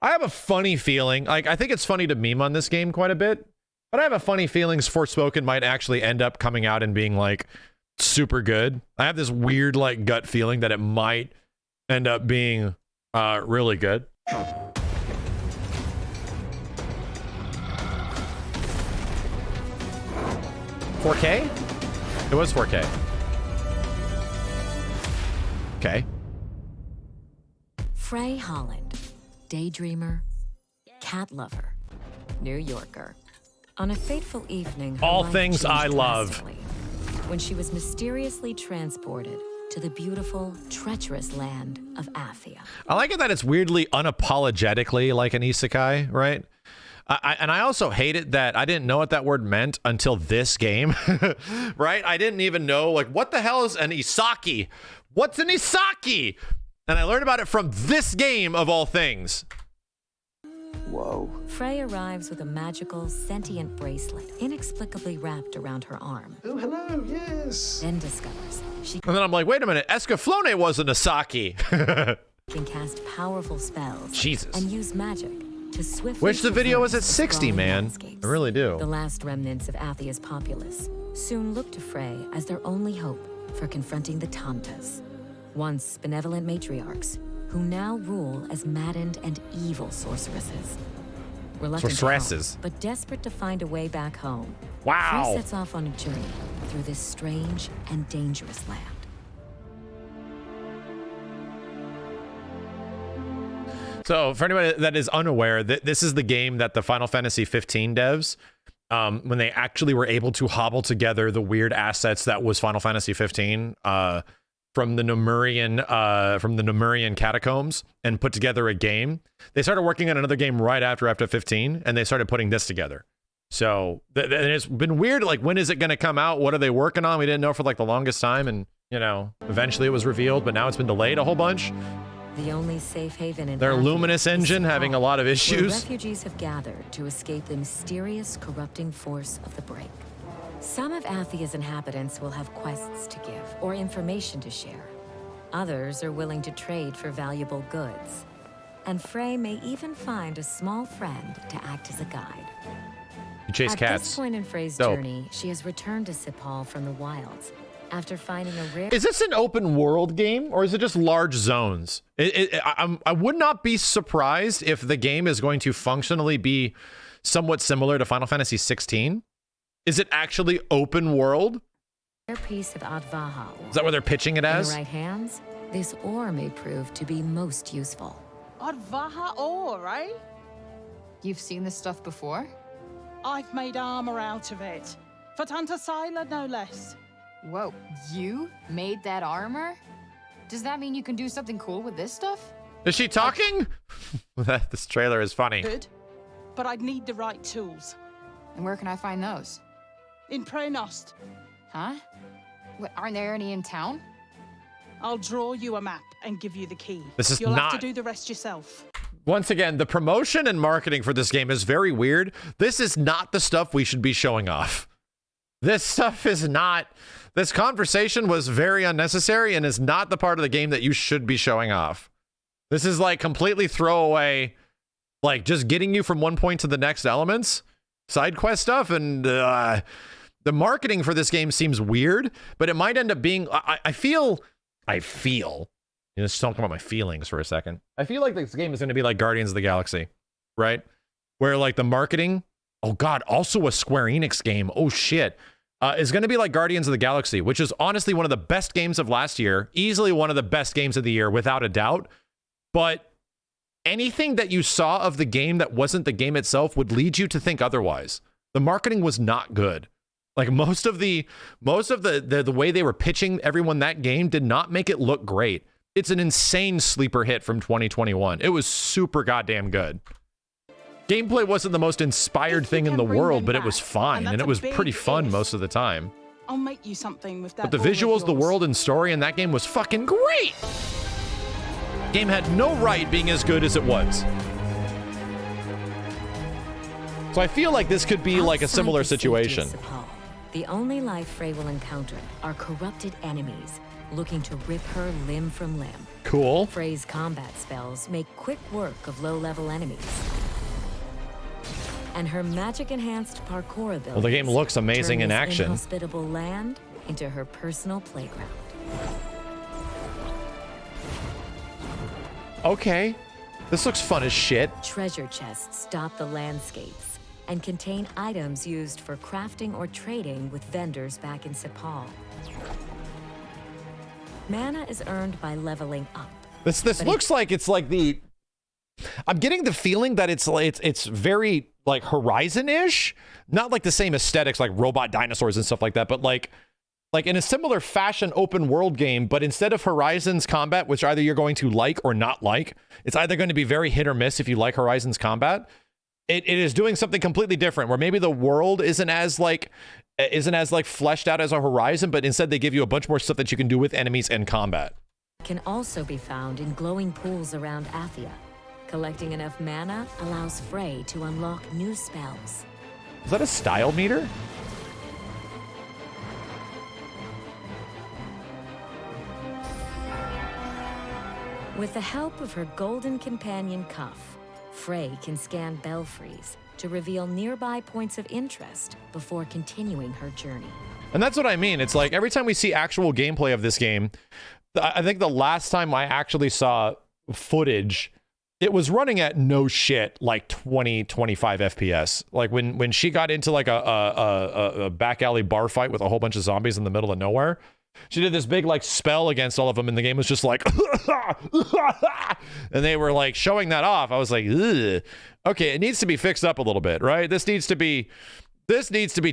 I have a funny feeling, like, I think it's funny to meme on this game quite a bit, but I have a funny feeling Forspoken might actually end up coming out and being, like, super good. I have this weird, like, gut feeling that it might end up being really good. 4K? It was 4K. Okay. Frey Holland. Daydreamer, cat lover, New Yorker. On a fateful evening, all things I love. When she was mysteriously transported to the beautiful, treacherous land of Athia. I like it that it's weirdly unapologetically like an isekai, right? And I also hate it that I didn't know what that word meant until this game, right? I didn't even know, like, what the hell is an isaki? What's an isaki? And I learned about it from this game of all things. Whoa. Frey arrives with a magical, sentient bracelet inexplicably wrapped around her arm. Oh, hello, yes. Then discovers she And then I'm like, wait a minute, Escaflowne wasn't a sake. can cast powerful spells Jesus. and use magic to swiftly Wish the video was at traverse 60, sprawling man. landscapes. I really do. The last remnants of Athia's populace soon look to Frey as their only hope for confronting the Tantas, once benevolent matriarchs who now rule as maddened and evil sorceresses. Reluctant to help, Sorceresses. but desperate to find a way back home, Wow. Frey sets off on a journey through this strange and dangerous land. So for anybody that is unaware, this is the game that the Final Fantasy 15 devs, when they actually were able to hobble together the weird assets that was Final Fantasy 15 from the Nemurian catacombs and put together a game. They started working on another game right after 15, and they started putting this together. So it's been weird. Like, when is it going to come out? What are they working on? We didn't know for like the longest time, and you know, eventually it was revealed, but now it's been delayed a whole bunch. The only safe haven in Their Athia Luminous is engine having a Spall, lot of where issues. refugees have gathered to escape the mysterious, corrupting force of the Break. Some of Athia's inhabitants will have quests to give or information to share. Others are willing to trade for valuable goods. And Frey may even find a small friend to act as a guide. You chase At cats. this point in Frey's Dope. journey, she has returned to Sepal from the wilds after finding a rare... Is this an open world game, or is it just large zones? I would not be surprised if the game is going to functionally be somewhat similar to Final Fantasy 16. Is it actually open world? piece of Advaha ore. Is that what they're pitching it In as? the right hands, this ore may prove to be most useful. Advaha ore, right? You've seen this stuff before? I've made armor out of it. For Tanta Sila, no less. Whoa, you made that armor? Does that mean you can do something cool with this stuff? Is she talking? This trailer is funny. Good. But I'd need the right tools. And where can I find those? In Prenost, Huh? What, aren't there any in town? I'll draw you a map and give you the key. This is You'll have not- to do the rest yourself. Once again, the promotion and marketing for this game is very weird. This is not the stuff we should be showing off. This stuff is not... This conversation was very unnecessary and is not the part of the game that you should be showing off. This is like completely throwaway, like just getting you from one point to the next elements, side quest stuff, and the marketing for this game seems weird, but it might end up being... I feel... Let's talk about my feelings for a second. I feel like this game is going to be like Guardians of the Galaxy, right? Where like the marketing, oh God, also a Square Enix game, oh shit, is going to be like Guardians of the Galaxy, which is honestly one of the best games of last year, easily one of the best games of the year, without a doubt. But anything that you saw of the game that wasn't the game itself would lead you to think otherwise. The marketing was not good. Like most of the way they were pitching everyone that game did not make it look great. It's an insane sleeper hit from 2021. It was super goddamn good. Gameplay wasn't the most inspired thing in the world, but it was fine, and it was pretty fun most of the time. I'll make you something with that. But the ore of visuals, the yours. world, and story in that game was fucking great! Game had no right being as good as it was. So I feel like this could be like a Outside similar the safety of situation. Sepal, the only life Frey will encounter are corrupted enemies looking to rip her limb from limb. Cool. Frey's combat spells make quick work of low-level enemies. And her magic-enhanced parkour abilities Well, the game looks amazing turn in this action. inhospitable land into her personal playground. Okay. This looks fun as shit. Treasure chests dot the landscapes and contain items used for crafting or trading with vendors back in Sepal. Mana is earned by leveling up. This But looks like it's like the. I'm getting the feeling that it's very like Horizon-ish, not like the same aesthetics like robot dinosaurs and stuff like that, but like in a similar fashion open world game, but instead of Horizon's combat, which either you're going to like or not like, it's either going to be very hit or miss if you like Horizon's combat. It is doing something completely different where maybe the world isn't as like fleshed out as a Horizon, but instead they give you a bunch more stuff that you can do with enemies and combat. Can also be found in glowing pools around Athia. Collecting enough mana allows Frey to unlock new spells. Is that a style meter? With the help of her golden companion Cuff, Frey can scan belfries to reveal nearby points of interest before continuing her journey. And that's what I mean. It's like every time we see actual gameplay of this game, I think the last time I actually saw footage, it was running at no shit like 20-25 FPS. Like when she got into like a back alley bar fight with a whole bunch of zombies in the middle of nowhere, she did this big like spell against all of them, and the game was just like, and they were like showing that off. I was like, ugh. Okay, it needs to be fixed up a little bit, right? This needs to be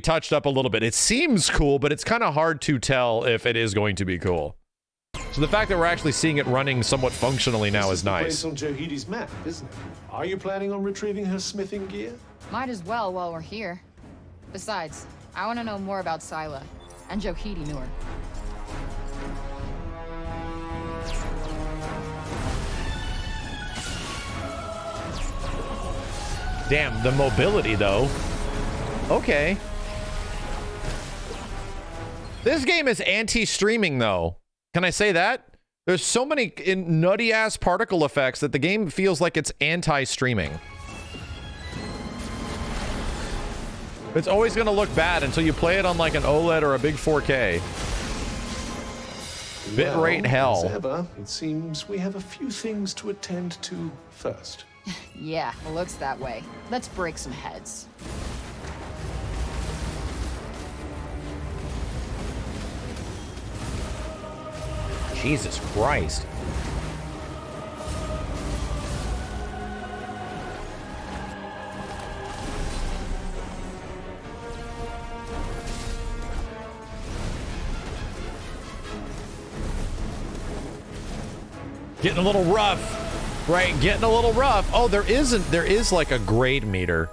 touched up a little bit. It seems cool, but it's kind of hard to tell if it is going to be cool. So the fact that we're actually seeing it running somewhat functionally now is nice. This is the place on Johidi's map, isn't it? Are you planning on retrieving her smithing gear? Might as well while we're here. Besides, I want to know more about Scylla and Johidi Nur. Damn, the mobility though. Okay. This game is anti-streaming though. Can I say that? There's so many nutty ass particle effects that the game feels like it's anti-streaming. It's always gonna look bad until you play it on like an OLED or a big 4K. Bitrate hell. As ever, it seems we have a few things to attend to first. Yeah, it looks that way. Let's break some heads. Jesus Christ. Getting a little rough. Right, getting a little rough. Oh, there is like a grade meter.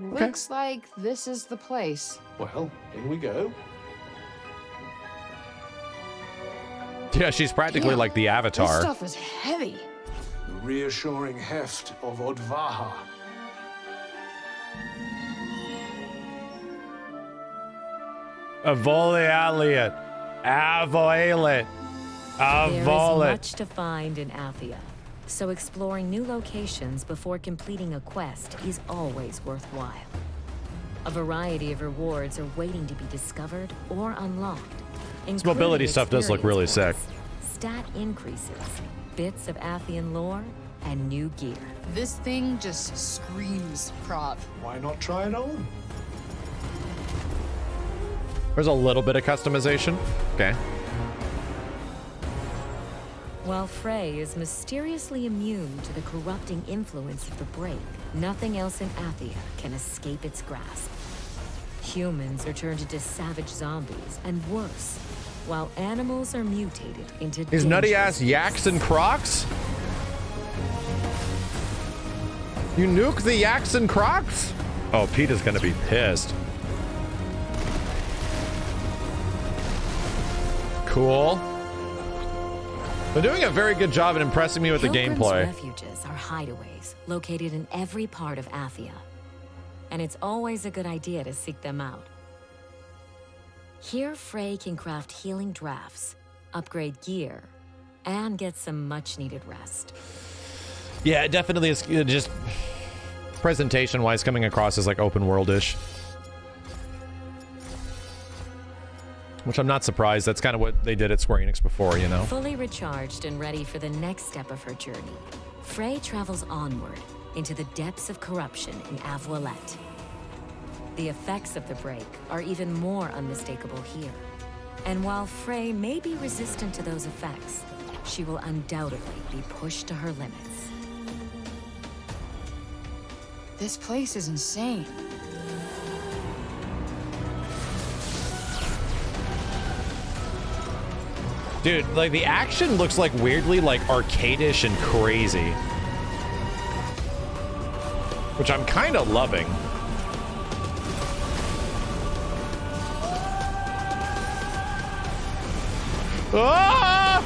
Looks like this is the place. Well, in we go. Yeah, she's practically like the Avatar. This stuff is heavy. The reassuring heft of Odvaha. Avolialiat. Avoilet. There is Avolet. much to find in Athia, so exploring new locations before completing a quest is always worthwhile. A variety of rewards are waiting to be discovered or unlocked. This mobility stuff does look really sick. Stat increases, bits of Athian lore, and new gear. This thing just screams prop. Why not try it on? There's a little bit of customization. Okay. While Frey is mysteriously immune to the corrupting influence of the break, nothing else in Athia can escape its grasp. Humans are turned into savage zombies, and worse, while animals are mutated into These nutty ass dangerous yaks and crocs? You nuke the yaks and crocs? Oh, Pete is gonna be pissed. Cool. They're doing a very good job at impressing me with the Pilgrims' gameplay. refuges are hideaways located in every part of Athia, and it's always a good idea to seek them out. Here, Frey can craft healing drafts, upgrade gear, and get some much-needed rest. Yeah, it definitely is just presentation-wise coming across as like open world-ish. Which I'm not surprised. That's kind of what they did at Square Enix before, you know? Fully recharged and ready for the next step of her journey, Frey travels onward into the depths of corruption in Avoilette. The effects of the break are even more unmistakable here. And while Frey may be resistant to those effects, she will undoubtedly be pushed to her limits. This place is insane. Dude, like the action looks like weirdly like arcade-ish and crazy. Which I'm kind of loving. Ah!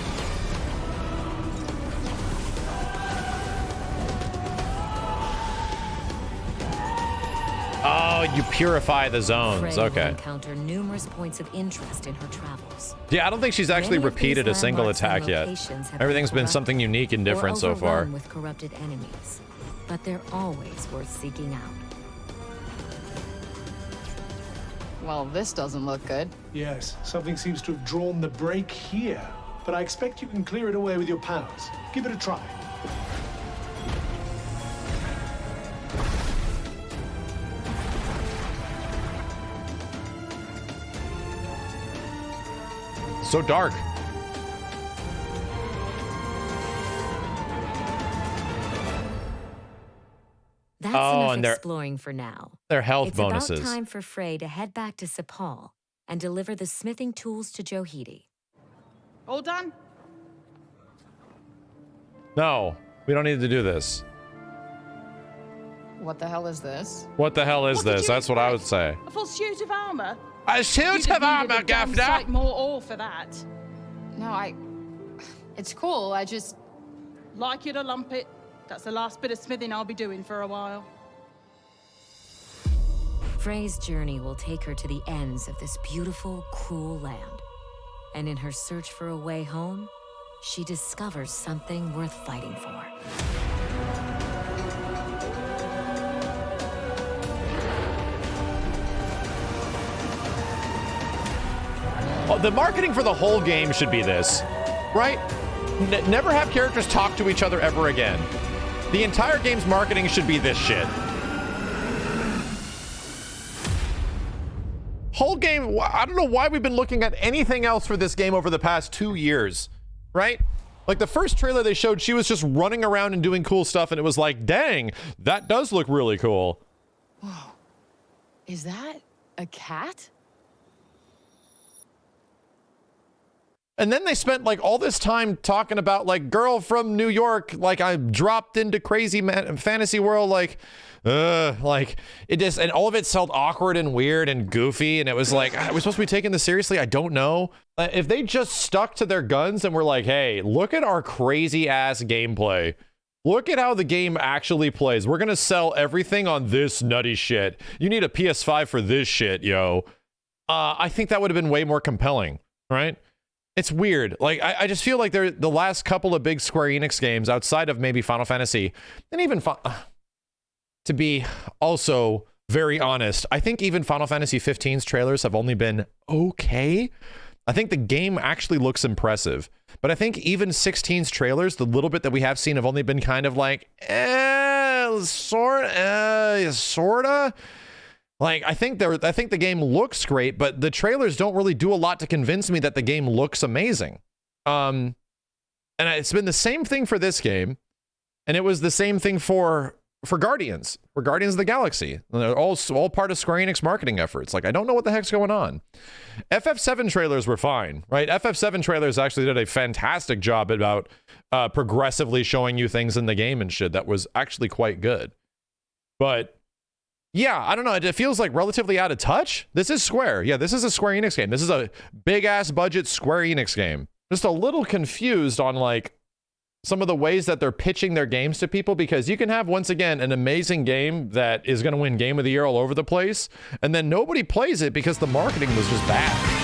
Oh, you purify the zones. Frey Okay. will encounter numerous points of interest in her travels. Yeah, I don't think she's actually Many of repeated these a single landmarks and attack yet. locations have Everything's been corrupted something unique and different or so far. overrun with corrupted enemies, but they're always worth seeking out. Well, this doesn't look good. Yes, something seems to have drawn the break here, but I expect you can clear it away with your powers. Give it a try. So dark. That's Oh, enough and they're- exploring for now. Their health It's bonuses. about time for Frey to head back to Sepal and deliver the smithing tools to Johidi. All done? No, we don't need to do this. What the hell is this? What the hell is What did this? you That's what I would expect? say. A full suit of armor? A suit You'd of have armor, needed a damn Governor! sight more ore for that. No, It's cool, I just... Like you to lump it. That's the last bit of smithing I'll be doing for a while. Frey's journey will take her to the ends of this beautiful, cruel land. And in her search for a way home, she discovers something worth fighting for. Oh, the marketing for the whole game should be this, right? Never have characters talk to each other ever again. The entire game's marketing should be this shit. Whole game, I don't know why we've been looking at anything else for this game over the past 2 years, right? Like the first trailer they showed, she was just running around and doing cool stuff, and it was like, dang, that does look really cool. Whoa. Is that a cat? And then they spent like all this time talking about like girl from New York, like I dropped into crazy fantasy world, like it just, and all of it felt awkward and weird and goofy. And it was like, are we supposed to be taking this seriously? I don't know. If they just stuck to their guns and were like, hey, look at our crazy ass gameplay. Look at how the game actually plays. We're going to sell everything on this nutty shit. You need a PS5 for this shit, yo. I think that would have been way more compelling, right? It's weird. Like, I just feel like they're the last couple of big Square Enix games outside of maybe Final Fantasy, and even to be also very honest, I think even Final Fantasy 15's trailers have only been okay. I think the game actually looks impressive, but I think even 16's trailers, the little bit that we have seen, have only been kind of like, sorta. Like, I think the game looks great, but the trailers don't really do a lot to convince me that the game looks amazing. And it's been the same thing for this game, and it was the same thing for Guardians of the Galaxy. And they're all part of Square Enix marketing efforts. Like, I don't know what the heck's going on. FF7 trailers were fine, right? FF7 trailers actually did a fantastic job about progressively showing you things in the game and shit that was actually quite good. But yeah, I don't know. It feels like relatively out of touch. This is Square. Yeah, this is a Square Enix game. This is a big-ass budget Square Enix game. just a little confused on like some of the ways that they're pitching their games to people, because you can have, once again, an amazing game that is going to win Game of the Year all over the place, and then nobody plays it because the marketing was just bad.